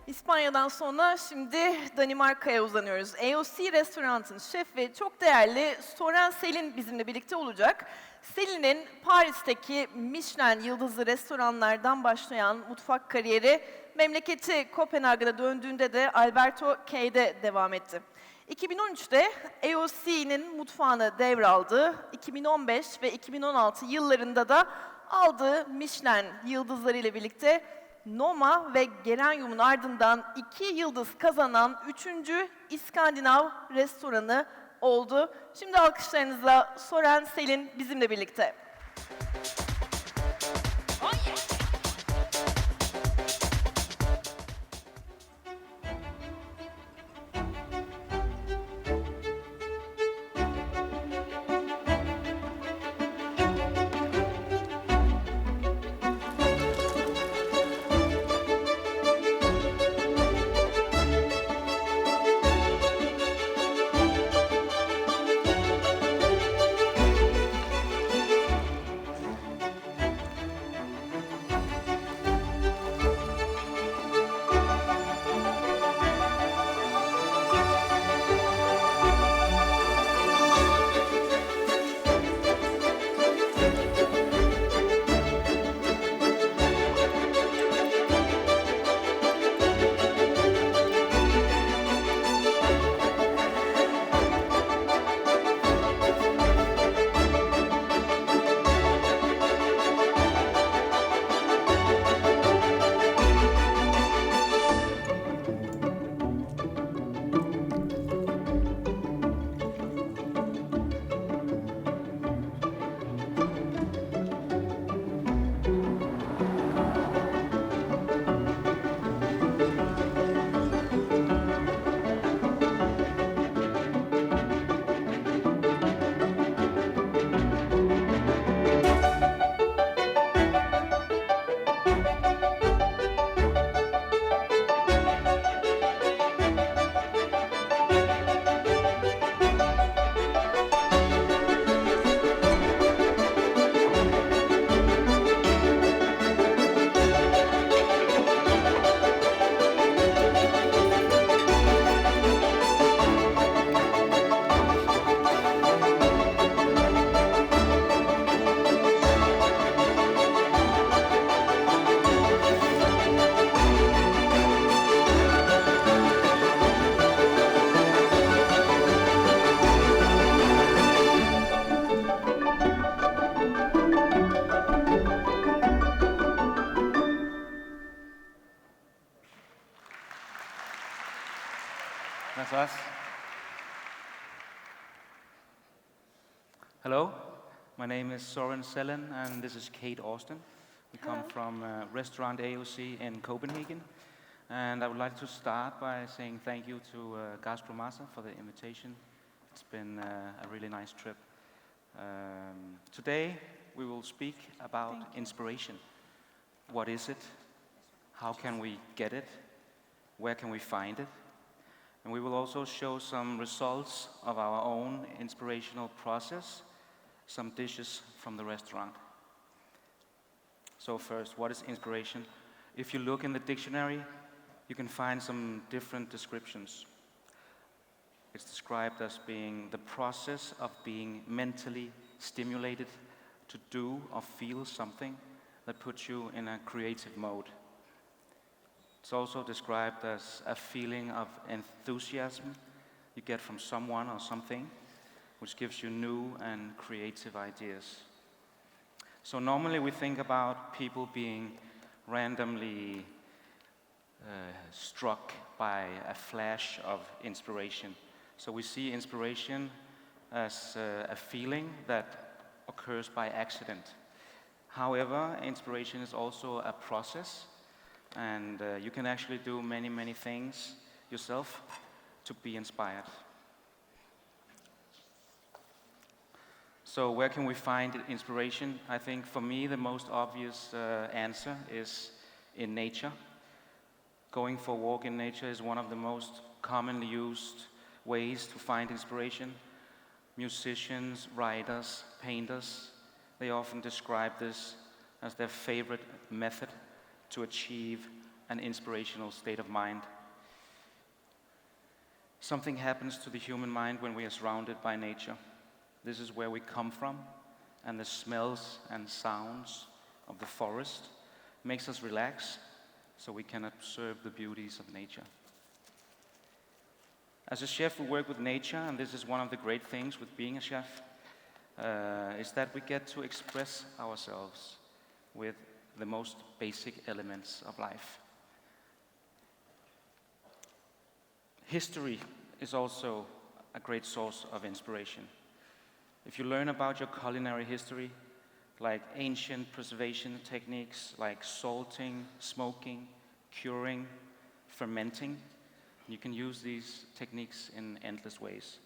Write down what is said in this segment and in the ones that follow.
İspanya'dan sonra şimdi Danimarka'ya uzanıyoruz. AOC restoranın şefi çok değerli Søren Selin bizimle birlikte olacak. Selin'in Paris'teki Michelin yıldızlı restoranlardan başlayan mutfak kariyeri memleketi Kopenhagen'a döndüğünde de Alberto K'de devam etti. 2013'te AOC'nin mutfağını devraldı. 2015 ve 2016 yıllarında da aldığı Michelin yıldızları ile birlikte Noma ve Geranium'un ardından 2 yıldız kazanan 3. İskandinav restoranı oldu. Şimdi alkışlarınızla Søren Selin bizimle birlikte. That's us. Hello, my name is Søren Selin'de and this is Kate Austin. We come from restaurant AOC in Copenhagen. And I would like to start by saying thank you to Gastromasa for the invitation. It's been a really nice trip. Today we will speak about inspiration. What is it? How can we get it? Where can we find it? And we will also show some results of our own inspirational process, some dishes from the restaurant. So first, what is inspiration? If you look in the dictionary, you can find some different descriptions. It's described as being the process of being mentally stimulated to do or feel something that puts you in a creative mode. It's also described as a feeling of enthusiasm you get from someone or something, which gives you new and creative ideas. So normally we think about people being randomly struck by a flash of inspiration. So we see inspiration as a feeling that occurs by accident. However, inspiration is also a process, and you can actually do many, many things yourself to be inspired. So where can we find inspiration? I think for me the most obvious answer is in nature. Going for a walk in nature is one of the most commonly used ways to find inspiration. Musicians, writers, painters, they often describe this as their favorite method to achieve an inspirational state of mind. Something happens to the human mind when we are surrounded by nature. This is where we come from, and the smells and sounds of the forest makes us relax so we can observe the beauties of nature. As a chef, we work with nature, and this is one of the great things with being a chef, is that we get to express ourselves with the most basic elements of life. History is also a great source of inspiration. If you learn about your culinary history, like ancient preservation techniques like salting, smoking, curing, fermenting, you can use these techniques in endless ways.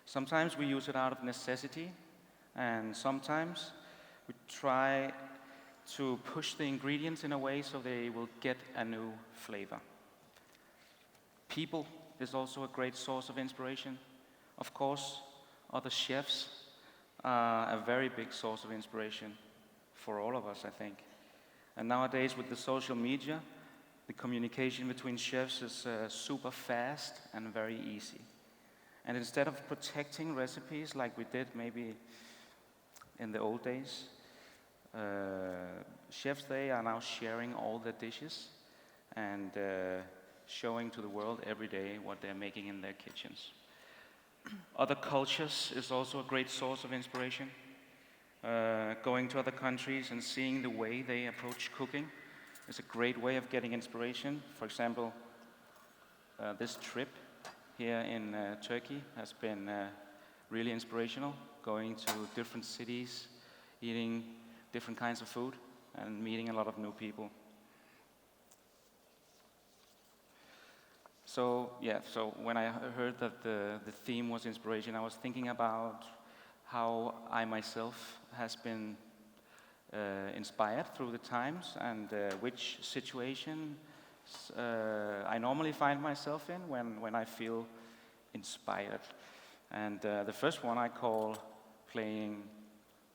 Sometimes we use it out of necessity, and sometimes we try to push the ingredients in a way so they will get a new flavor. People is also a great source of inspiration. Of course, other chefs are a very big source of inspiration for all of us, I think. And nowadays with the social media, the communication between chefs is super fast and very easy. And instead of protecting recipes like we did maybe in the old days, chefs, they are now sharing all their dishes and showing to the world every day what they're making in their kitchens. Other cultures is also a great source of inspiration. Going to other countries and seeing the way they approach cooking is a great way of getting inspiration. For example, this trip here in Turkey has been really inspirational, going to different cities, eating different kinds of food, and meeting a lot of new people. So when I heard that the theme was inspiration, I was thinking about how I myself has been inspired through the times, and which situation I normally find myself in when I feel inspired. And the first one I call playing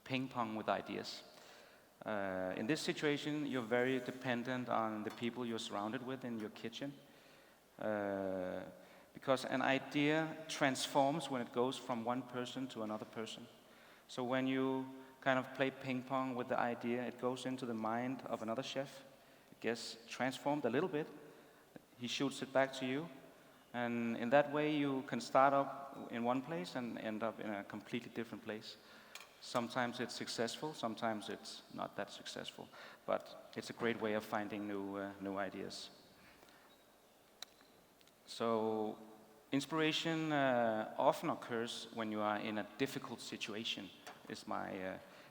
ping pong with ideas. In this situation, you're very dependent on the people you're surrounded with in your kitchen. Because an idea transforms when it goes from one person to another person. So when you kind of play ping pong with the idea, it goes into the mind of another chef. It gets transformed a little bit. He shoots it back to you. And in that way, you can start up in one place and end up in a completely different place. Sometimes it's successful, sometimes it's not that successful. But it's a great way of finding new ideas. So inspiration often occurs when you are in a difficult situation, is my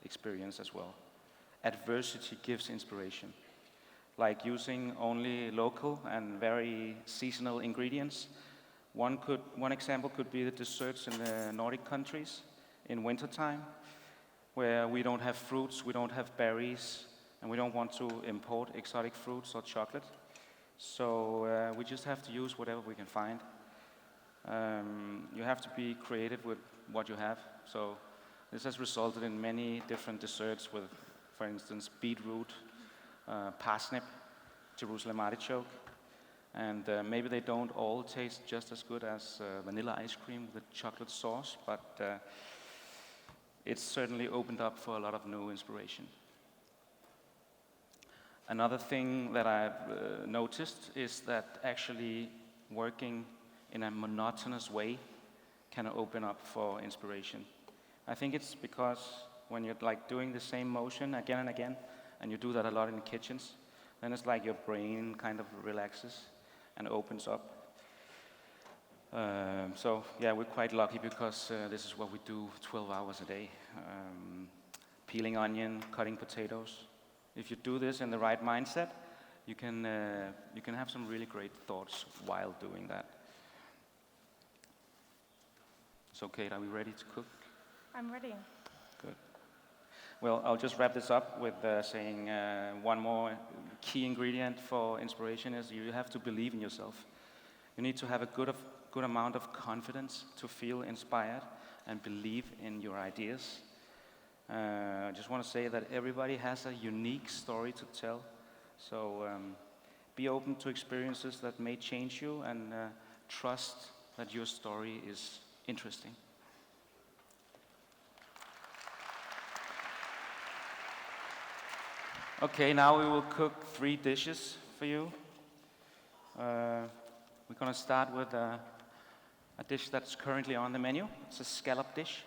experience as well. Adversity gives inspiration. Like using only local and very seasonal ingredients. One example could be the desserts in the Nordic countries in wintertime, where we don't have fruits, we don't have berries, and we don't want to import exotic fruits or chocolate. So we just have to use whatever we can find. You have to be creative with what you have. So this has resulted in many different desserts with, for instance, beetroot, parsnip, Jerusalem artichoke. And maybe they don't all taste just as good as vanilla ice cream with chocolate sauce, but it's certainly opened up for a lot of new inspiration. Another thing that I've noticed is that actually working in a monotonous way can open up for inspiration. I think it's because when you're like doing the same motion again and again, and you do that a lot in kitchens, then it's like your brain kind of relaxes and opens up. So yeah, we're quite lucky because this is what we do 12 hours a day. Peeling onion, cutting potatoes. If you do this in the right mindset, you can have some really great thoughts while doing that. So Kate, are we ready to cook? I'm ready. Good. Well, I'll just wrap this up with saying one more key ingredient for inspiration is you have to believe in yourself. You need to have a good amount of confidence to feel inspired and believe in your ideas. I just want to say that everybody has a unique story to tell. So be open to experiences that may change you, and trust that your story is interesting. Okay, now we will cook 3 dishes for you. We're going to start with a dish that's currently on the menu. It's a scallop dish.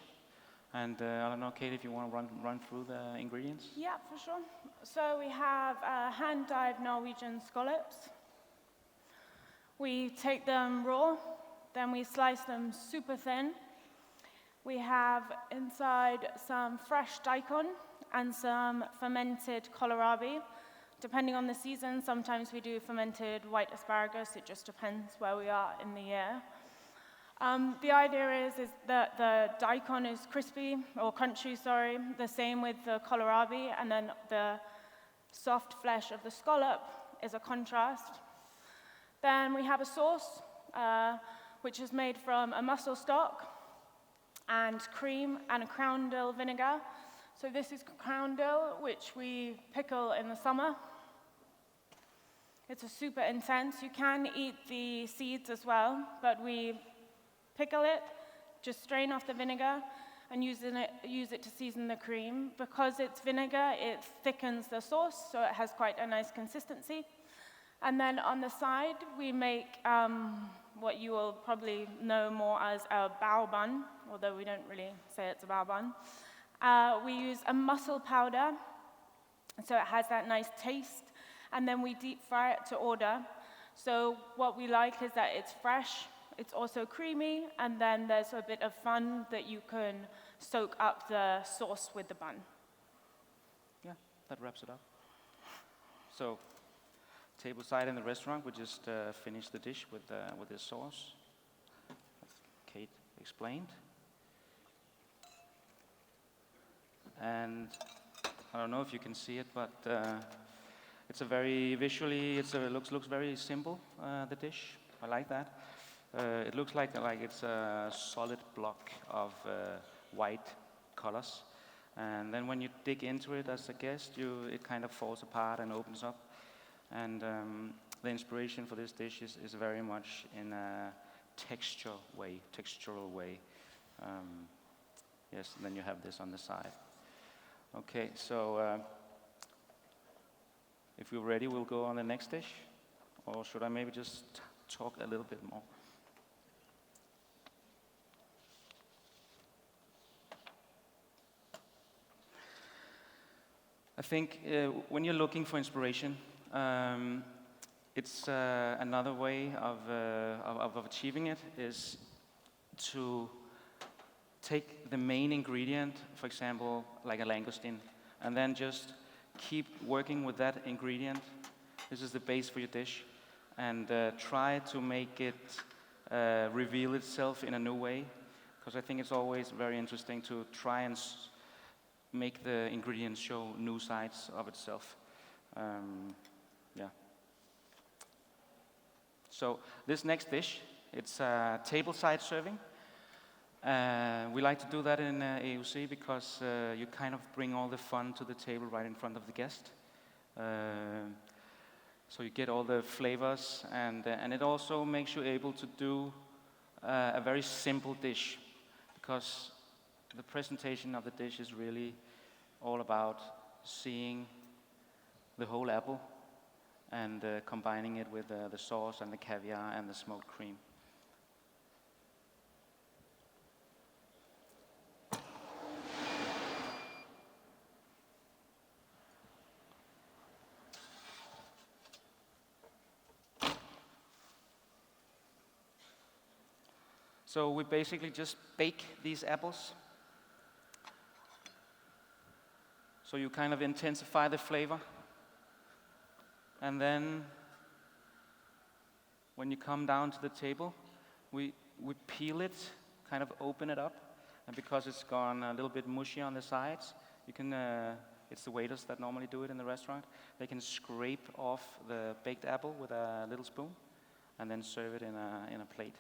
And I don't know, Kate, if you want to run through the ingredients? Yeah, for sure. So we have hand-dyed Norwegian scallops. We take them raw, then we slice them super thin. We have inside some fresh daikon and some fermented kohlrabi. Depending on the season, sometimes we do fermented white asparagus. It just depends where we are in the year. The idea is that the daikon is crispy, or crunchy, sorry, the same with the kohlrabi, and then the soft flesh of the scallop is a contrast. Then we have a sauce, which is made from a mussel stock and cream and a crown dill vinegar. So this is crown dill, which we pickle in the summer. It's a super intense. You can eat the seeds as well, but we pickle it, just strain off the vinegar, and use it to season the cream. Because it's vinegar, it thickens the sauce, so it has quite a nice consistency. And then on the side, we make what you will probably know more as a bao bun, although we don't really say it's a bao bun. We use a mussel powder, so it has that nice taste, and then we deep fry it to order. So what we like is that it's fresh, it's also creamy, and then there's a bit of fun that you can soak up the sauce with the bun. Yeah, that wraps it up. So, tableside in the restaurant, we just finished the dish with this sauce, as Kate explained. And I don't know if you can see it, but it's a very visually, looks very simple, the dish. I like that. It looks like it's a solid block of white colors. And then when you dig into it as a guest, it kind of falls apart and opens up. And the inspiration for this dish is very much in a textural way. Yes, and then you have this on the side. Okay, so if we're ready, we'll go on the next dish. Or should I maybe just talk a little bit more? I think when you're looking for inspiration, it's another way of achieving it is to take the main ingredient, for example, like a langoustine, and then just keep working with that ingredient. This is the base for your dish, and try to make it reveal itself in a new way, because I think it's always very interesting to try and make the ingredients show new sides of itself. Yeah. So this next dish, it's tableside serving. We like to do that in AOC because you kind of bring all the fun to the table right in front of the guest. So you get all the flavors, and it also makes you able to do a very simple dish, because the presentation of the dish is really all about seeing the whole apple and combining it with the sauce and the caviar and the smoked cream. So we basically just bake these apples. So you kind of intensify the flavor. And then when you come down to the table, we peel it, kind of open it up. And because it's gone a little bit mushy on the sides, you can, it's the waiters that normally do it in the restaurant. They can scrape off the baked apple with a little spoon and then serve it in a plate.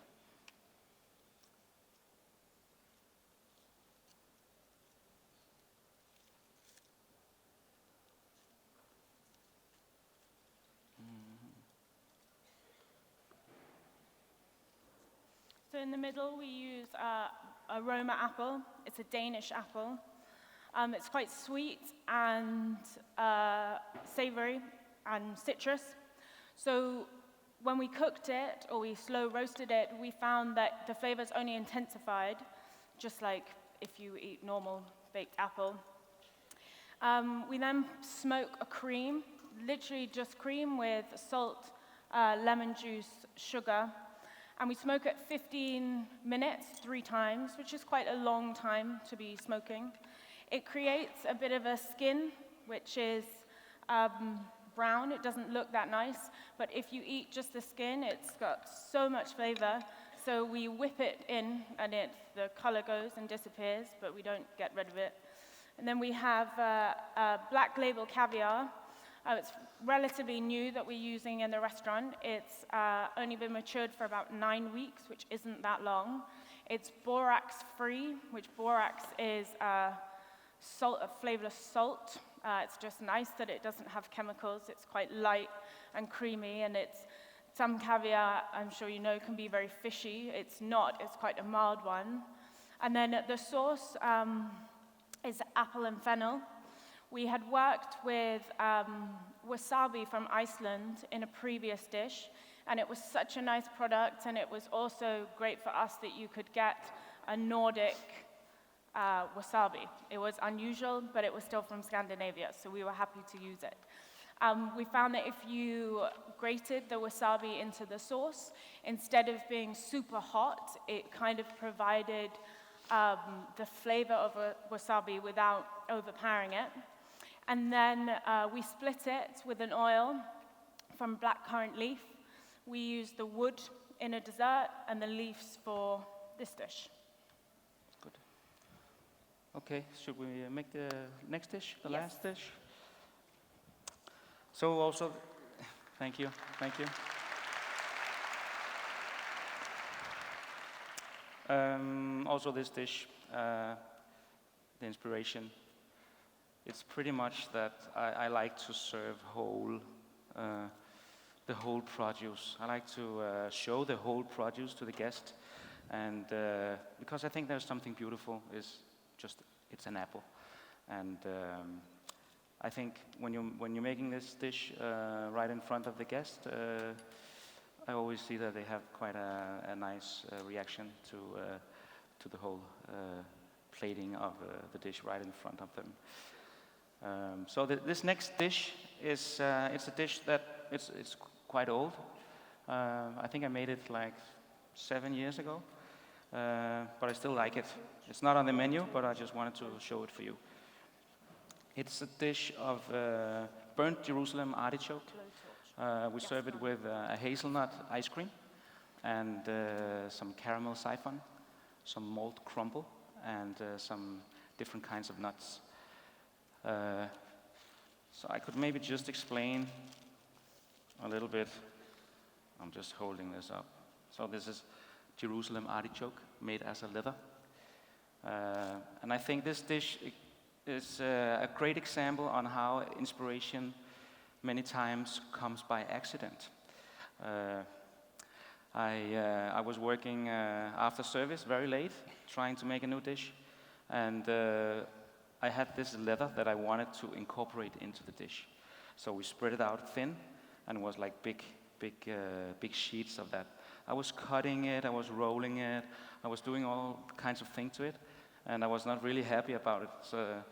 So in the middle, we use aroma apple. It's a Danish apple. It's quite sweet and savory and citrus. So when we cooked it, or we slow roasted it, we found that the flavors only intensified, just like if you eat normal baked apple. We then smoke a cream, literally just cream with salt, lemon juice, sugar, and we smoke it 15 minutes, 3 times, which is quite a long time to be smoking. It creates a bit of a skin, which is brown. It doesn't look that nice, but if you eat just the skin, it's got so much flavor. So we whip it in, and the color goes and disappears, but we don't get rid of it. And then we have black label caviar. It's relatively new that we're using in the restaurant. It's only been matured for about 9 weeks, which isn't that long. It's borax-free, which borax is salt, a flavorless salt. It's just nice that it doesn't have chemicals. It's quite light and creamy, and some caviar, I'm sure you know, can be very fishy. It's not. It's quite a mild one. And then the sauce is apple and fennel. We had worked with wasabi from Iceland in a previous dish, and it was such a nice product, and it was also great for us that you could get a Nordic wasabi. It was unusual, but it was still from Scandinavia, so we were happy to use it. We found that if you grated the wasabi into the sauce, instead of being super hot, it kind of provided the flavor of a wasabi without overpowering it. And then we split it with an oil from blackcurrant leaf. We use the wood in a dessert and the leaves for this dish. Good. Okay, should we make the next dish, the Yes. last dish? So also, thank you. Also this dish, the inspiration, it's pretty much that I like to serve the whole produce. I like to show the whole produce to the guest, and because I think there's something beautiful, it's an apple, and I think when you're making this dish right in front of the guest, I always see that they have quite a nice reaction to the whole plating of the dish right in front of them. So this next dish is it's a dish that it's quite old. I think I made it like 7 years ago, but I still like it. It's not on the menu, but I just wanted to show it for you. It's a dish of burnt Jerusalem artichoke. We serve it with a hazelnut ice cream and some caramel siphon, some malt crumble, and some different kinds of nuts. So I could maybe just explain a little bit. I'm just holding this up. So this is Jerusalem artichoke made as a leather. And I think this dish is a great example on how inspiration many times comes by accident. I was working after service very late, trying to make a new dish, and I had this leather that I wanted to incorporate into the dish. So we spread it out thin, and it was like big sheets of that. I was cutting it, I was rolling it, I was doing all kinds of things to it, and I was not really happy about it. So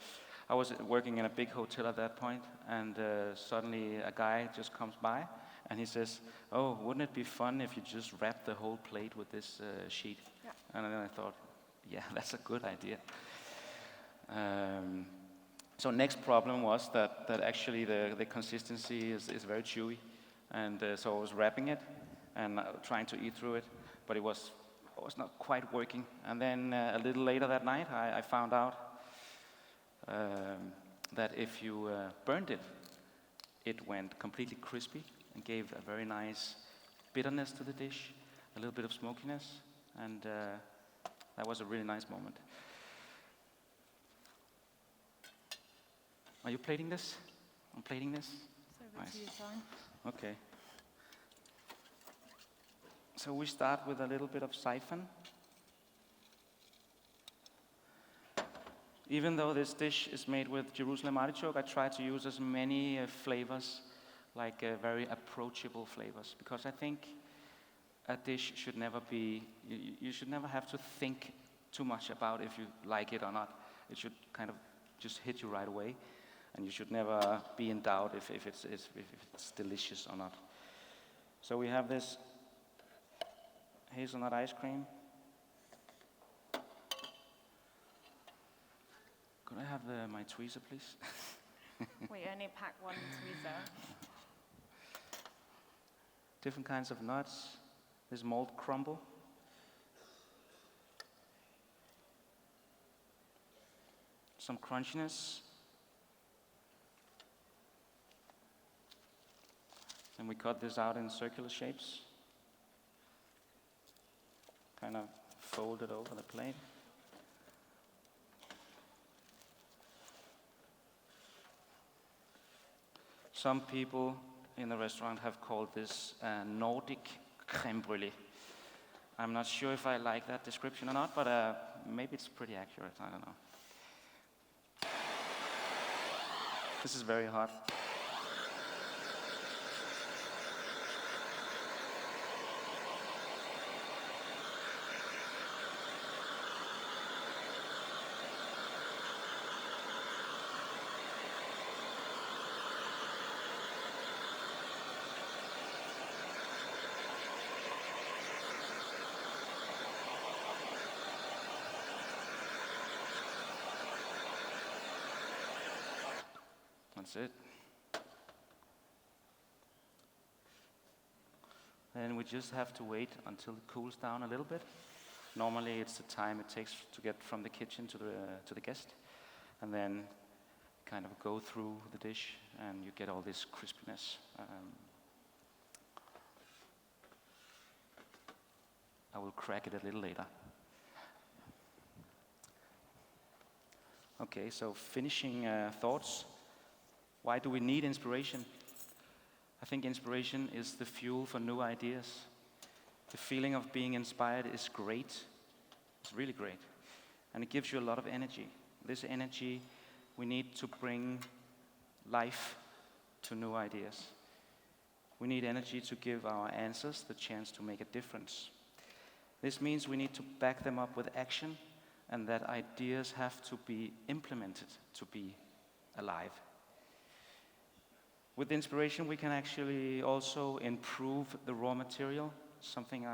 I was working in a big hotel at that point, and suddenly a guy just comes by, and he says, "Oh, wouldn't it be fun if you just wrap the whole plate with this sheet?" Yeah. And then I thought, yeah, that's a good idea. So next problem was that actually the consistency is very chewy, and so I was wrapping it and trying to eat through it, but it was not quite working. And then a little later that night, I found out that if you burned it, it went completely crispy and gave a very nice bitterness to the dish, a little bit of smokiness, and that was a really nice moment. Are you plating this? I'm plating this? So over Nice. to you, Soren. Okay. So we start with a little bit of siphon. Even though this dish is made with Jerusalem artichoke, I try to use as many flavors, like very approachable flavors, because I think a dish should never be, you should never have to think too much about if you like it or not. It should kind of just hit you right away, and you should never be in doubt if it's delicious or not. So we have this hazelnut ice cream. Could I have my tweezer, please? We only pack one tweezer. Different kinds of nuts. This malt crumble. Some crunchiness. And we cut this out in circular shapes. Kind of fold it over the plate. Some people in the restaurant have called this Nordic crème brûlée. I'm not sure if I like that description or not, but maybe it's pretty accurate, I don't know. This is very hot. That's it. Then we just have to wait until it cools down a little bit. Normally it's the time it takes to get from the kitchen to the guest, and then kind of go through the dish and you get all this crispiness. I will crack it a little later. Okay, so finishing thoughts. Why do we need inspiration? I think inspiration is the fuel for new ideas. The feeling of being inspired is great. It's really great. And it gives you a lot of energy. This energy we need to bring life to new ideas. We need energy to give our answers the chance to make a difference. This means we need to back them up with action, and that ideas have to be implemented to be alive. With inspiration, we can actually also improve the raw material. Something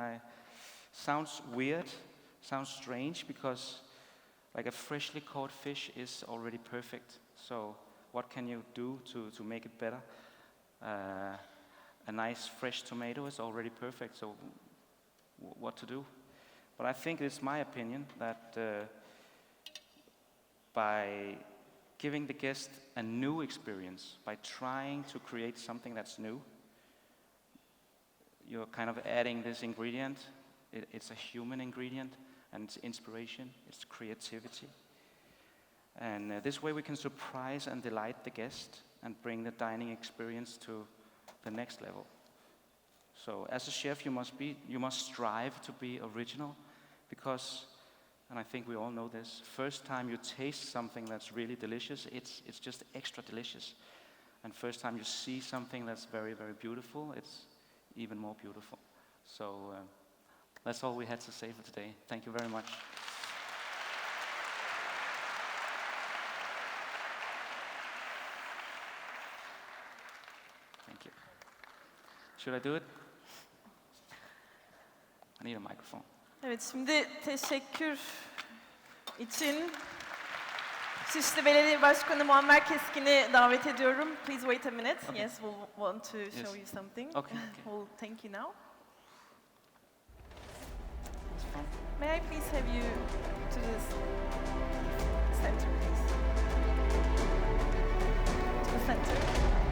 sounds weird, sounds strange, because like a freshly caught fish is already perfect. So what can you do to make it better? A nice fresh tomato is already perfect, so what to do? But I think it's my opinion that by giving the guest a new experience, by trying to create something that's new, you're kind of adding this ingredient. It's a human ingredient, and it's inspiration, it's creativity. And this way we can surprise and delight the guest and bring the dining experience to the next level. So as a chef, you must strive to be original, because, and I think we all know this, first time you taste something that's really delicious, it's just extra delicious. And first time you see something that's very, very beautiful, it's even more beautiful. So that's all we had to say for today. Thank you very much. Thank you. Should I do it? I need a microphone. Evet, şimdi teşekkür için Şişli Belediye Başkanı Muammer Keskin'i davet ediyorum. Please wait a minute. Okay. Yes, we'll want to show you something. Okay. We'll thank you now. It's fun. May I please have you to the center, please? To the center.